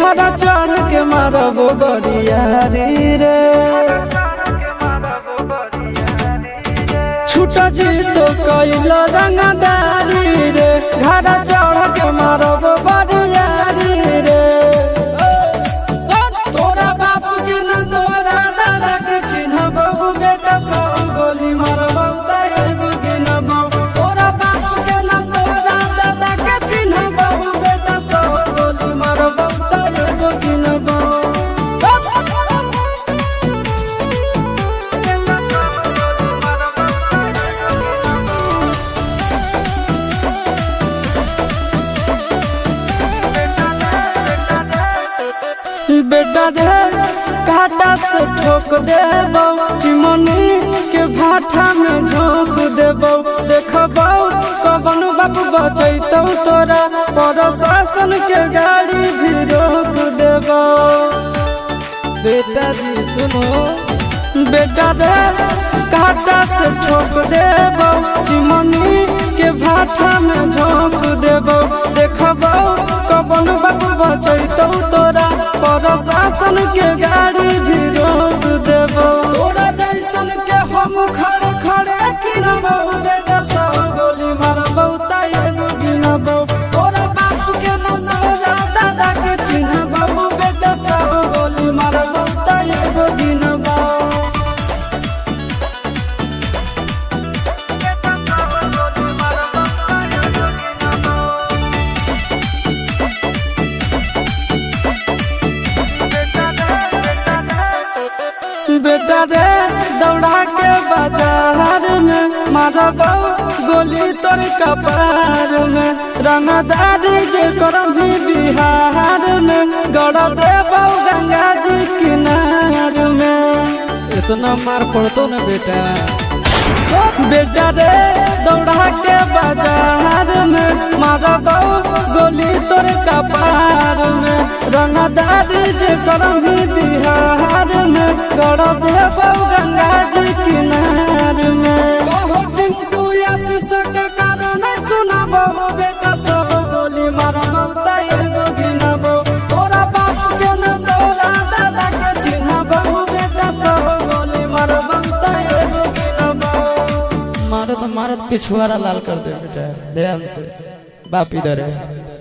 घर चढ़ के मारब बरियारी रे छूट जी तो कैल रंगदारी रे घर चढ़ के मारब बरियारी रे तोरा बाप के न तोरा दादा के चिन्हबहु बेटा सब गोली मारबहु एगो गिनबहु तोरा बाप के न तोरा दादा के चिन्हबहु बेटा सब गोली मारबहु एगो गिनबहु बेटा रे काटा से ठोक देबौ चिमनी के भाठा में झोंक देबौ देखबौ कवन बाप बचैतौ तोरा प्रशासन के गाड़ी भी रोक देबौ बेटा जी सुनो बेटा रे काटा से ठोक देबौ चिमनी के भाठा में झोंक देबौ देखबौ कवन बाप बचैतौ तोरा प्रशासन के गाड़ी भी रोक देबौ तोरा जैसन के हम खड़े खड़े गिनबौ बेटा सब गोली मारबौ एगो गिनबौ तोरा बाप के न तोरा दादा के चिन्हबौ बेटा सब गोली मारबौ एगो गिनबौ बेटा रे दौड़ा के बाजार में मारबौ गोली तोर कपार में रंगदारी जे करभी बिहार में गड़ देबौ गंगा जी किनार में इतना मार पड़तो न बेटा बेटा रे दौड़ा के बाजार में मारबौ गोली तोर कपार में रंगदारी जे करभी बिहार में गड़ देबौ गंगा जी किनार में कहो चिंटू आशीष के कारण सुनबौ बेटा सब गोली मारबौ एगो गिनबौ तोरा बाप के न तोरा दादा के चिन्हबौ बेटा सब गोली मारबौ एगो गिनबौ मारत मारत पिछुआरा लाल कर दे बेटा ध्यान से बाप इधर है।